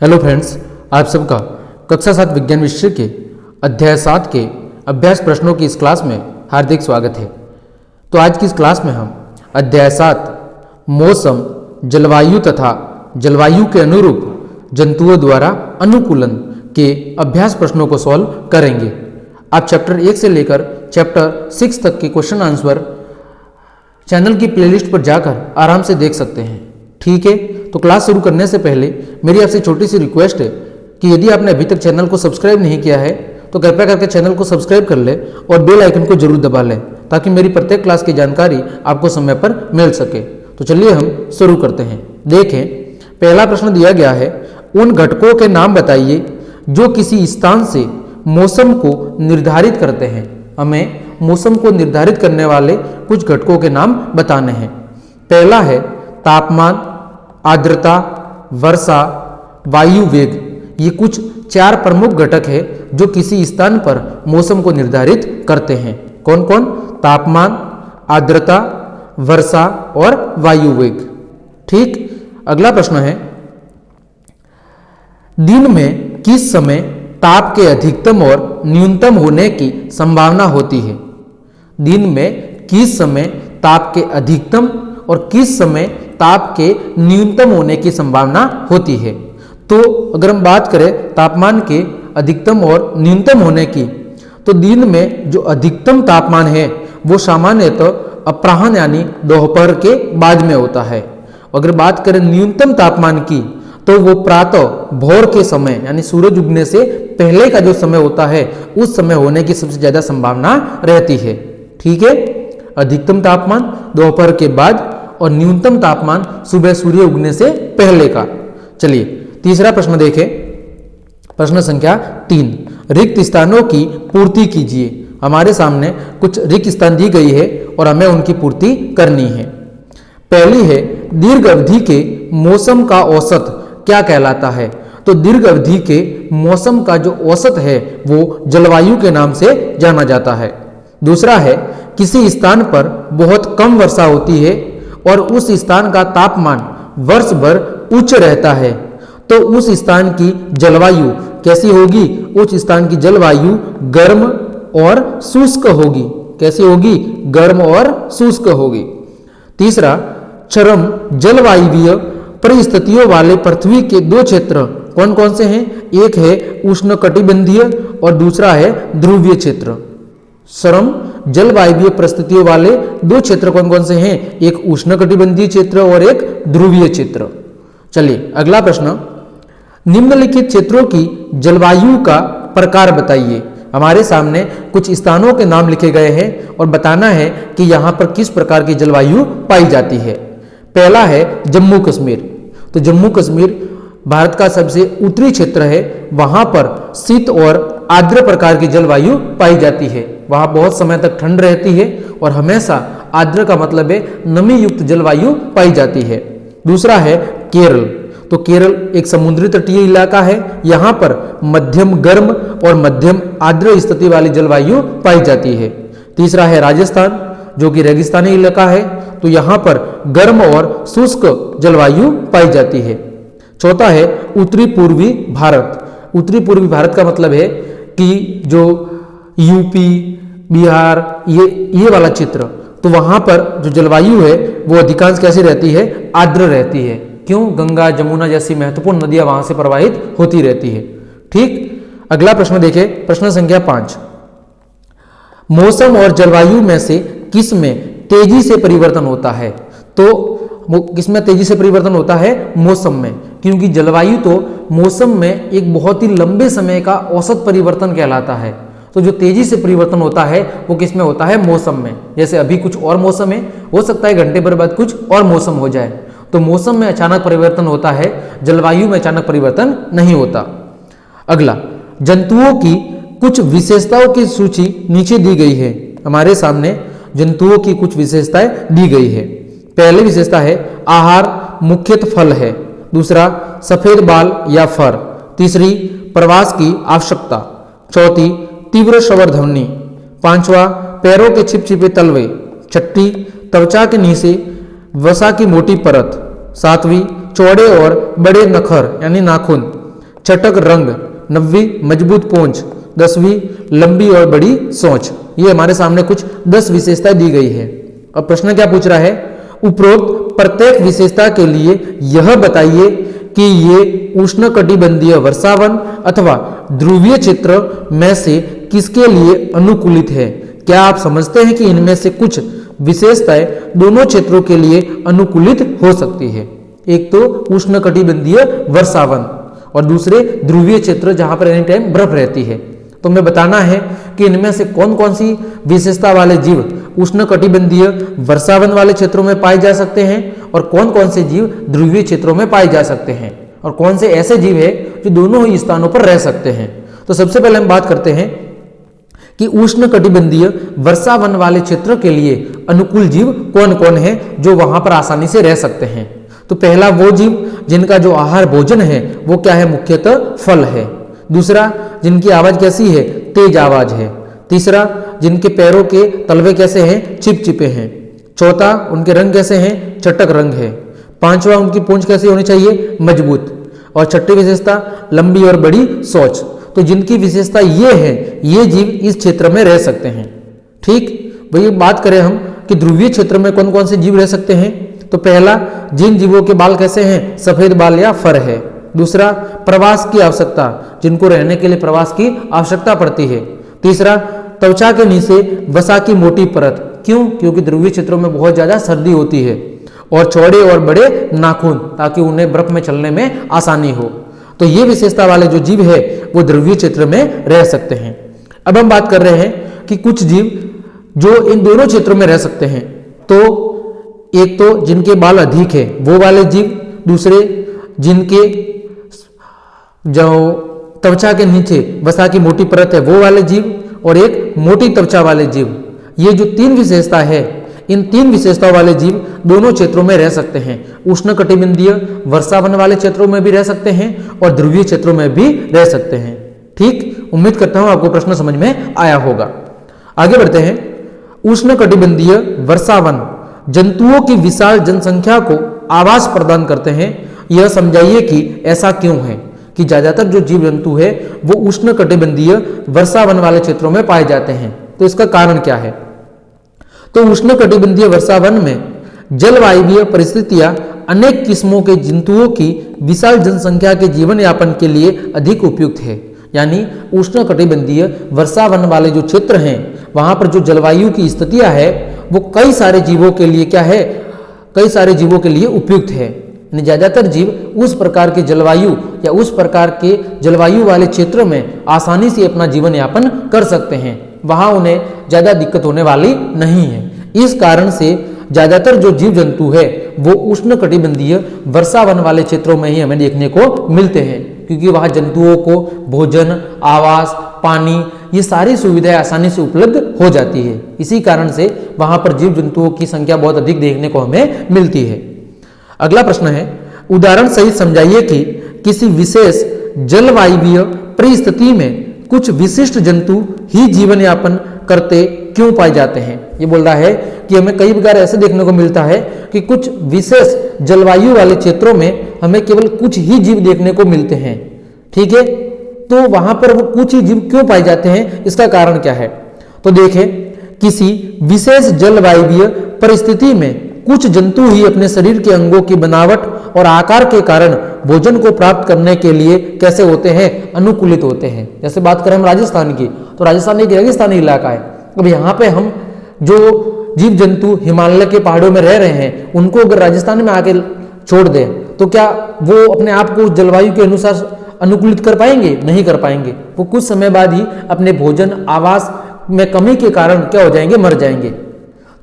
Hello friends, आप सबका कक्षा 7 विज्ञान विषय के अध्याय 7 के अभ्यास प्रश्नों की इस क्लास में हार्दिक स्वागत है। तो आज की इस क्लास में हम अध्याय 7 मौसम, जलवायु तथा जलवायु के अनुरूप जंतुओं द्वारा अनुकूलन के अभ्यास प्रश्नों को सॉल्व करेंगे। आप चैप्टर 1 से लेकर चैप्टर 6 तक के क्वेश्चन आंसर चैनल की प्लेलिस्ट पर जाकर आराम से देख सकते हैं। ठीक है, तो क्लास शुरू करने से पहले मेरी आपसे छोटी सी रिक्वेस्ट है कि यदि आपने अभी तक चैनल को सब्सक्राइब नहीं किया है तो कृपया करके चैनल को सब्सक्राइब कर ले और बेल आइकन को जरूर दबा लें ताकि मेरी प्रत्येक क्लास की जानकारी आपको समय पर मिल सके। तो चलिए हम शुरू करते हैं। देखें, पहला प्रश्न दिया गया है, उन घटकों के नाम बताइए जो किसी स्थान से मौसम को निर्धारित करते हैं। हमें मौसम को निर्धारित करने वाले कुछ घटकों के नाम बताने हैं। पहला है तापमान, आर्द्रता, वर्षा, वायु वेग। ये कुछ 4 प्रमुख घटक है जो किसी स्थान पर मौसम को निर्धारित करते हैं। कौन कौन? तापमान, आर्द्रता, वर्षा और वायु वेग। ठीक, अगला प्रश्न है, दिन में किस समय ताप के अधिकतम और न्यूनतम होने की संभावना होती है? दिन में किस समय ताप के अधिकतम और किस समय ताप के न्यूनतम होने की संभावना होती है? तो अगर हम बात करें तापमान के अधिकतम और न्यूनतम होने की, तो दिन में जो अधिकतम तापमान है वो सामान्यतः अपराह्न यानी दोपहर के बाद में होता है। अगर बात करें न्यूनतम तापमान की, तो वो प्रातः भोर के समय यानी सूरज उगने से पहले का जो समय होता है उस समय होने की सबसे ज्यादा संभावना रहती है। ठीक है, अधिकतम तापमान दोपहर के बाद और न्यूनतम तापमान सुबह सूर्य उगने से पहले का। चलिए तीसरा प्रश्न देखें, प्रश्न संख्या 3, रिक्त स्थानों की पूर्ति कीजिए। हमारे सामने कुछ रिक्त स्थान दी गई है और हमें उनकी पूर्ति करनी है। पहली है, दीर्घ अवधि के मौसम का औसत क्या कहलाता है? तो दीर्घ अवधि के मौसम का जो औसत है वो जलवायु के नाम से जाना जाता है। दूसरा है, किसी स्थान पर बहुत कम वर्षा होती है और उस स्थान का तापमान वर्ष भर उच्च रहता है, तो उस स्थान की जलवायु कैसी होगी? उस स्थान की जलवायु गर्म और शुष्क होगी। कैसी होगी? गर्म और शुष्क होगी। तीसरा, चरम जलवायवीय परिस्थितियों वाले पृथ्वी के 2 क्षेत्र कौन कौन से हैं? एक है उष्णकटिबंधीय और दूसरा है ध्रुवीय क्षेत्र। चरम जलवायवीय परिस्थितियों वाले 2 क्षेत्र कौन कौन से हैं? एक उष्णकटिबंधीय क्षेत्र और एक ध्रुवीय क्षेत्र। चलिए अगला प्रश्न, निम्नलिखित क्षेत्रों की जलवायु का प्रकार बताइए। हमारे सामने कुछ स्थानों के नाम लिखे गए हैं और बताना है कि यहाँ पर किस प्रकार की जलवायु पाई जाती है। पहला है जम्मू कश्मीर। तो जम्मू कश्मीर भारत का सबसे उत्तरी क्षेत्र है। वहां पर शीत और आर्द्र प्रकार की जलवायु पाई जाती है। वहां बहुत समय तक ठंड रहती है और हमेशा आर्द्र का मतलब है नमी युक्त जलवायु पाई जाती है। दूसरा है केरल। तो केरल एक समुद्री तटीय इलाका है। यहाँ पर मध्यम गर्म और मध्यम आर्द्र स्थिति वाली जलवायु पाई जाती है। तीसरा है राजस्थान, जो कि रेगिस्तानी इलाका है। तो यहाँ पर गर्म और शुष्क जलवायु पाई जाती है। चौथा है उत्तरी पूर्वी भारत। उत्तरी पूर्वी भारत का मतलब है कि जो यूपी, बिहार, ये वाला क्षेत्र, तो वहां पर जो जलवायु है वो अधिकांश कैसी रहती है? आर्द्र रहती है। क्यों? गंगा, जमुना जैसी महत्वपूर्ण नदियां वहां से प्रवाहित होती रहती है। ठीक, अगला प्रश्न देखें, प्रश्न संख्या 5, मौसम और जलवायु में से किस में तेजी से परिवर्तन होता है? तो किसमें तेजी से परिवर्तन होता है? मौसम में, क्योंकि जलवायु तो मौसम में एक बहुत ही लंबे समय का औसत परिवर्तन कहलाता है। तो जो तेजी से परिवर्तन होता है वो किसमें होता है? मौसम में। जैसे अभी कुछ और मौसम है, हो सकता है घंटे भर बाद कुछ और मौसम हो जाए। तो मौसम में अचानक परिवर्तन होता है, जलवायु में अचानक परिवर्तन नहीं होता। अगला, जंतुओं की कुछ विशेषताओं की सूची नीचे दी गई है। हमारे सामने जंतुओं की कुछ विशेषताएं दी गई है। पहली विशेषता है आहार मुख्यतः फल है। दूसरा, सफेद बाल या फर। तीसरी, प्रवास की आवश्यकता। चौथी, तीव्र श्रवण ध्वनि। पांचवा, पैरों के छिपछिपे तलवे। छठी, त्वचा के नीचे वसा की मोटी परत। सातवीं, चौड़े और बड़े नखर यानी नाखून। चटक रंग, 9वीं मजबूत पूंछ, 10वीं लंबी और बड़ी सोच। ये हमारे सामने कुछ 10 विशेषताएं दी गई है। अब प्रश्न क्या पूछ रहा है, उपरोक्त प्रत्येक विशेषता के लिए यह बताइए कि ये उष्णकटिबंधीय वर्षावन अथवा ध्रुवीय क्षेत्र में से किसके लिए अनुकूलित है। क्या आप समझते हैं कि इनमें से कुछ विशेषताएं दोनों क्षेत्रों के लिए अनुकूलित हो सकती है। एक तो उष्णकटिबंधीय वर्षावन और दूसरे ध्रुवीय क्षेत्र जहां पर एनी टाइम बर्फ रहती है। तो हमें बताना है कि इनमें से कौन कौन सी विशेषता वाले जीव उष्णकटिबंधीय वर्षावन वाले क्षेत्रों में पाए जा सकते हैं और कौन कौन से जीव ध्रुवीय क्षेत्रों में पाए जा सकते हैं और कौन से ऐसे जीव है जो दोनों ही स्थानों पर रह सकते हैं। तो सबसे पहले हम बात करते हैं कि उष्णकटिबंधीय वर्षावन वाले क्षेत्र के लिए अनुकूल जीव कौन कौन है जो वहां पर आसानी से रह सकते हैं। तो पहला वो जीव जिनका जो आहार भोजन है वो क्या है, मुख्यतः फल है। दूसरा, जिनकी आवाज कैसी है, तेज आवाज है। तीसरा, जिनके पैरों के तलवे कैसे हैं, चिपचिपे हैं। चौथा, उनके रंग कैसे हैं, चटक रंग है। पांचवा, उनकी पूंछ कैसी होनी चाहिए, मजबूत। और छठी विशेषता, लंबी और बड़ी सोच। तो जिनकी विशेषता ये है, ये जीव इस क्षेत्र में रह सकते हैं। ठीक, वही बात करें हम कि ध्रुवीय क्षेत्र में कौन कौन से जीव रह सकते हैं। तो पहला, जिन जीवों के बाल कैसे हैं, सफेद बाल या फर है। दूसरा, प्रवास की आवश्यकता, जिनको रहने के लिए प्रवास की आवश्यकता पड़ती है। तीसरा, त्वचा के नीचे वसा की मोटी परत, क्यों, क्योंकि ध्रुवीय क्षेत्रों में बहुत ज्यादा सर्दी होती है। और चौड़े और बड़े नाखून, ताकि उन्हें बर्फ में चलने में आसानी हो। तो ये विशेषता वाले जो जीव है वो ध्रुवीय क्षेत्र में रह सकते हैं। अब हम बात कर रहे हैं कि कुछ जीव जो इन दोनों क्षेत्रों में रह सकते हैं। तो एक तो जिनके बाल अधिक है वो वाले जीव, दूसरे जिनके जो त्वचा के नीचे वसा की मोटी परत है वो वाले जीव, और एक मोटी त्वचा वाले जीव। ये जो 3 विशेषता है, इन 3 विशेषताओं वाले जीव दोनों क्षेत्रों में रह सकते हैं। उष्णकटिबंधीय वर्षावन वाले क्षेत्रों में भी रह सकते हैं और ध्रुवीय क्षेत्रों में भी रह सकते हैं। ठीक, उम्मीद करता हूं आपको प्रश्न समझ में आया होगा। आगे बढ़ते हैं। उष्णकटिबंधीय वर्षावन जंतुओं की विशाल जनसंख्या को आवास प्रदान करते हैं। यह समझाइए कि ऐसा क्यों है कि ज्यादातर जो जीव जंतु है वो उष्णकटिबंधीय वर्षावन वाले क्षेत्रों में पाए जाते हैं। तो इसका कारण क्या है। तो उष्णकटिबंधीय वर्षावन में जलवायवीय परिस्थितियां अनेक किस्मों के जंतुओं की विशाल जनसंख्या के जीवन यापन के लिए अधिक उपयुक्त है। यानी उष्णकटिबंधीय वर्षावन वाले जो क्षेत्र हैं वहां पर जो जलवायु की स्थितियां है वो कई सारे जीवों के लिए क्या है, कई सारे जीवों के लिए उपयुक्त है। ज्यादातर जीव उस प्रकार के जलवायु या उस प्रकार के जलवायु वाले क्षेत्र में आसानी से अपना जीवन यापन कर सकते हैं। वहां उन्हें ज्यादा दिक्कत होने वाली नहीं है। इस कारण से ज्यादातर जो जीव जंतु है वो उष्णकटिबंधीय वर्षावन वाले क्षेत्रों में ही हमें देखने को मिलते हैं, क्योंकि वहां जंतुओं को भोजन, आवास, पानी, ये सारी सुविधाएं आसानी से उपलब्ध हो जाती है। इसी कारण से वहां पर जीव जंतुओं की संख्या बहुत अधिक देखने को हमें मिलती है। अगला प्रश्न है, उदाहरण सहित समझाइए कि किसी विशेष जलवायवीय परिस्थिति में कुछ विशिष्ट जंतु ही जीवन यापन करते क्यों पाए जाते हैं। ये बोल रहा है कि हमें कई बार ऐसे देखने को मिलता है कि कुछ विशेष जलवायु वाले क्षेत्रों में हमें केवल कुछ ही जीव देखने को मिलते हैं। ठीक है, तो वहां पर वो कुछ ही जीव क्यों पाए जाते हैं, इसका कारण क्या है। तो देखें, किसी विशेष जलवायवीय परिस्थिति में कुछ जंतु ही अपने शरीर के अंगों की बनावट और आकार के कारण भोजन को प्राप्त करने के लिए कैसे होते हैं, अनुकूलित होते हैं। जैसे बात करें हम राजस्थान की, तो राजस्थान एक रेगिस्तानी इलाका है। अब यहाँ पे हम जो जीव जंतु हिमालय के पहाड़ों में रह रहे हैं उनको अगर राजस्थान में आके छोड़ दें तो क्या वो अपने आप को जलवायु के अनुसार अनुकूलित कर पाएंगे, नहीं कर पाएंगे। वो कुछ समय बाद ही अपने भोजन, आवास में कमी के कारण क्या हो जाएंगे, मर जाएंगे।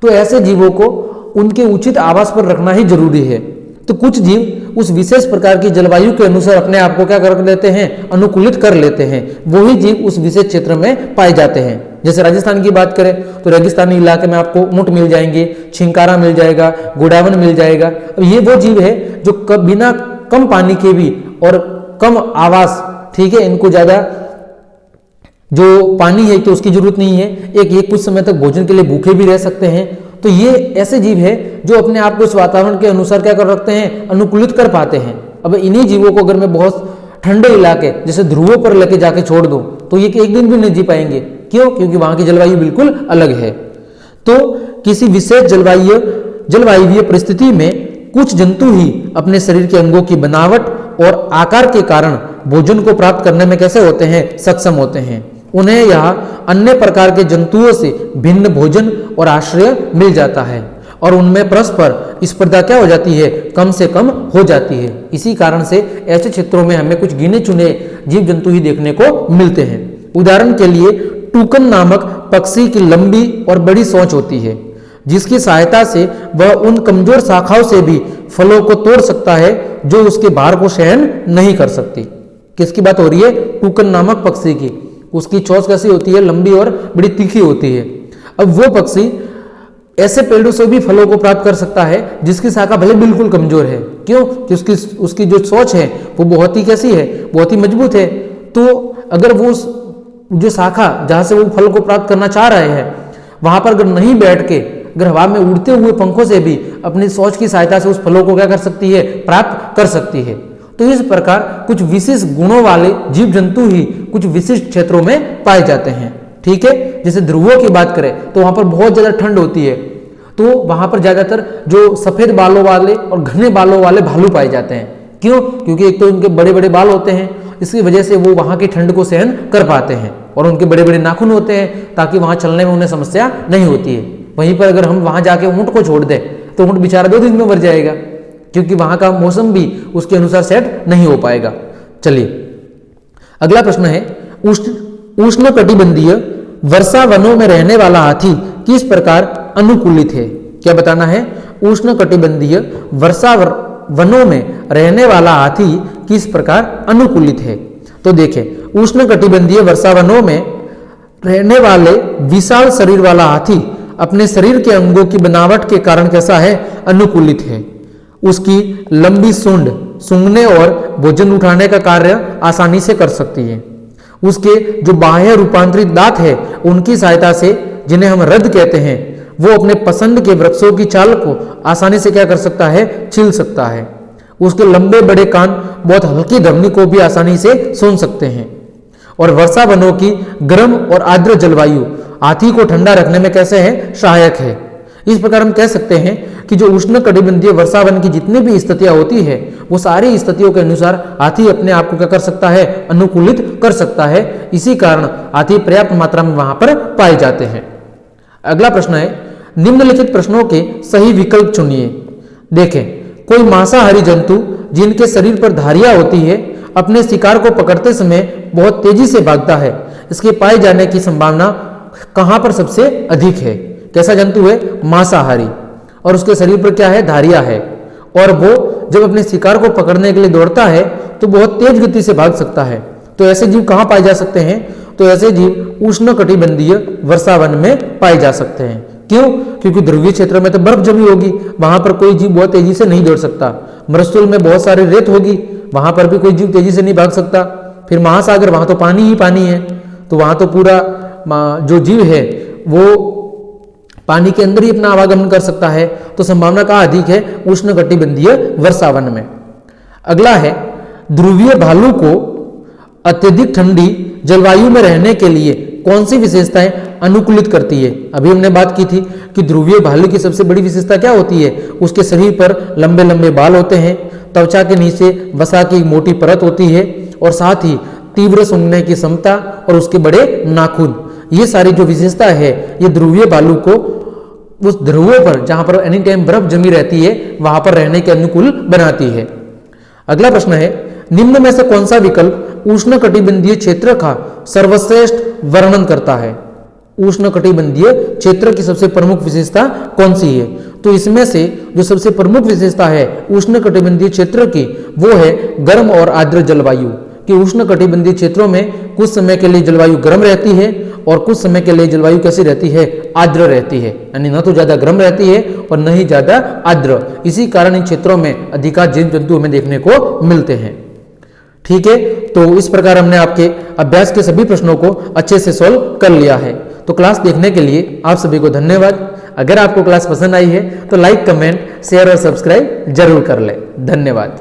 तो ऐसे जीवों को उनके उचित आवास पर रखना ही जरूरी है। तो कुछ जीव उस विशेष प्रकार की जलवायु के अनुसार अपने आप को क्या कर लेते हैं, अनुकूलित कर लेते हैं। वही जीव उस विशेष क्षेत्र में पाए जाते हैं। जैसे राजस्थान की बात करें तो रेगिस्तानी इलाके में आपको ऊंट मिल जाएंगे, छिंकारा मिल जाएगा, गोडावन मिल जाएगा। अब ये वो जीव है जो बिना कम पानी के भी और कम आवास, ठीक है, इनको ज्यादा जो पानी है तो उसकी जरूरत नहीं है, एक कुछ समय तक भोजन के लिए भूखे भी रह सकते हैं। तो ये ऐसे जीव है जो अपने आप को इस वातावरण के अनुसार क्या कर रखते हैं, अनुकूलित कर पाते हैं। अब इन्हीं जीवों को अगर मैं बहुत ठंडे इलाके जैसे ध्रुवों पर लेके जाके छोड़ दो तो ये एक दिन भी नहीं जी पाएंगे। क्यों? क्योंकि वहां की जलवायु बिल्कुल अलग है। तो किसी विशेष जलवायुवीय परिस्थिति में कुछ जंतु ही अपने शरीर के अंगों की बनावट और आकार के कारण भोजन को प्राप्त करने में कैसे होते हैं? सक्षम होते हैं। उन्हें यहाँ अन्य प्रकार के जंतुओं से भिन्न भोजन और आश्रय मिल जाता है और उनमें परस्पर स्पर्धा क्या हो जाती है? कम से कम हो जाती है। इसी कारण से ऐसे क्षेत्रों में हमें कुछ गिने चुने जीव जंतु ही देखने को मिलते हैं। उदाहरण के लिए टूकन नामक पक्षी की लंबी और बड़ी सोंच होती है, जिसकी सहायता से वह उन कमजोर शाखाओं से भी फलों को तोड़ सकता है जो उसके भार को सहन नहीं कर सकती। किसकी बात हो रही है? टूकन नामक पक्षी की। उसकी चोंच कैसी होती है? लंबी और बड़ी तीखी होती है। अब वो पक्षी ऐसे पेड़ों से भी फलों को प्राप्त कर सकता है जिसकी शाखा भले बिल्कुल कमजोर है। क्यों? कि उसकी जो सोच है वो बहुत ही कैसी है? बहुत ही मजबूत है। तो अगर वो जो शाखा जहां से वो फल को प्राप्त करना चाह रहे हैं वहां पर अगर नहीं बैठ के अगर हवा में उड़ते हुए पंखों से भी अपनी सोच की सहायता से उस फलों को क्या कर सकती है? प्राप्त कर सकती है। तो इस प्रकार कुछ विशेष गुणों वाले जीव जंतु ही कुछ विशिष्ट क्षेत्रों में पाए जाते हैं। ठीक है, जैसे ध्रुवों की बात करें तो वहां पर बहुत ज्यादा ठंड होती है, तो वहां पर ज्यादातर जो सफेद बालों वाले और घने बालों वाले भालू पाए जाते हैं। क्यों? क्योंकि एक तो उनके बड़े बड़े बाल होते हैं, इसकी वजह से वो वहां की ठंड को सहन कर पाते हैं, और उनके बड़े बड़े नाखून होते हैं ताकि वहां चलने में उन्हें समस्या नहीं होती है। वहीं पर अगर हम वहां जाके ऊंट को छोड़ दें तो ऊंट बेचारा 2 दिन में मर जाएगा, क्योंकि वहां का मौसम भी उसके अनुसार सेट नहीं हो पाएगा। चलिए अगला प्रश्न है, उष्णकटिबंधीय वर्षा वनों में रहने वाला हाथी किस प्रकार अनुकूलित है? क्या बताना है? उष्णकटिबंधीय वर्षा वनों में रहने वाला हाथी किस प्रकार अनुकूलित है? तो देखें, उष्णकटिबंधीय वर्षा वनों में रहने वाले विशाल शरीर वाला हाथी अपने शरीर के अंगों की बनावट के कारण कैसा है? अनुकूलित है। उसकी लंबी सूंड सूंघने और भोजन उठाने का कार्य आसानी से कर सकती है। उसके जो बाह्य रूपांतरित दांत है उनकी सहायता से, जिन्हें हम रद कहते हैं, वो अपने पसंद के वृक्षों की छाल को आसानी से क्या कर सकता है? छील सकता है। उसके लंबे बड़े कान बहुत हल्की ध्वनि को भी आसानी से सुन सकते हैं। और वर्षा वनों की गर्म और आर्द्र जलवायु हाथी को ठंडा रखने में कैसे है? सहायक है। इस प्रकार हम कह सकते हैं कि जो उष्णकटिबंधीय वर्षा वन की जितनी भी स्थितियां होती है वो सारी स्थितियों के अनुसार हाथी अपने आप को क्या कर सकता है? अनुकूलित कर सकता है। इसी कारण हाथी पर्याप्त मात्रा में वहां पर पाए जाते हैं। अगला प्रश्न है, निम्नलिखित प्रश्नों के सही विकल्प चुनिए। देखें, कोई मांसाहारी जंतु जिनके शरीर पर धारियां होती है अपने शिकार को पकड़ते समय बहुत तेजी से भागता है, इसके पाए जाने की संभावना कहां पर सबसे अधिक है? कैसा जंतु है? मांसाहारी, और उसके शरीर पर क्या है? धारियां है, और वो जब अपने शिकार को पकड़ने के लिए दौड़ता है तो बहुत तेज गति से भाग सकता है। तो ऐसे जीव कहां पाए जा सकते हैं? तो ऐसे जीव उष्णकटिबंधीय वर्षा वन में पाए जा सकते हैं। क्यों? क्योंकि ध्रुवीय क्षेत्र में तो बर्फ जमी होगी, वहां पर कोई जीव बहुत तेजी से नहीं दौड़ सकता। मरुस्थल में बहुत सारी रेत होगी, वहां पर भी कोई जीव तेजी से नहीं भाग सकता। फिर महासागर, वहां तो पानी ही पानी है, तो वहां तो पूरा जो जीव है वो पानी के अंदर ही अपना आवागमन कर सकता है। तो संभावना कहाँ अधिक है? उष्णकटिबंधीय वर्षा वन में। अगला है, ध्रुवीय भालू को अत्यधिक ठंडी जलवायु में रहने के लिए कौन सी विशेषताएं अनुकूलित करती है? अभी हमने बात की थी कि ध्रुवीय भालू की सबसे बड़ी विशेषता क्या होती है? उसके शरीर पर लंबे लंबे बाल होते हैं, त्वचा के नीचे वसा की मोटी परत होती है, और साथ ही तीव्र सूंघने की क्षमता और उसके बड़े नाखून। ये सारी जो विशेषता है ये ध्रुवीय भालू को उस ध्रुवों पर जहां पर एनी टाइम बर्फ जमी रहती है वहां पर रहने के अनुकूल बनाती है। अगला प्रश्न है, निम्न में से कौन सा विकल्प उष्णकटिबंधीय क्षेत्र का सर्वश्रेष्ठ वर्णन करता है? उष्णकटिबंधीय क्षेत्र की सबसे प्रमुख विशेषता कौन सी है? तो इसमें से जो सबसे प्रमुख विशेषता है उष्णकटिबंधीय क्षेत्र की वो है गर्म और आर्द्र जलवायु। कि उष्णकटिबंधीय क्षेत्रों में कुछ समय के लिए जलवायु गर्म रहती है और कुछ समय के लिए जलवायु कैसी रहती है? आर्द्र रहती है, यानी न तो ज्यादा गर्म रहती है और न ही ज्यादा आर्द्र। इसी कारण इन क्षेत्रों में अधिकांश जीव जंतु हमें देखने को मिलते हैं। ठीक है, तो इस प्रकार हमने आपके अभ्यास के सभी प्रश्नों को अच्छे से सॉल्व कर लिया है। तो क्लास देखने के लिए आप सभी को धन्यवाद। अगर आपको क्लास पसंद आई है तो लाइक, कमेंट, शेयर और सब्सक्राइब जरूर कर ले। धन्यवाद।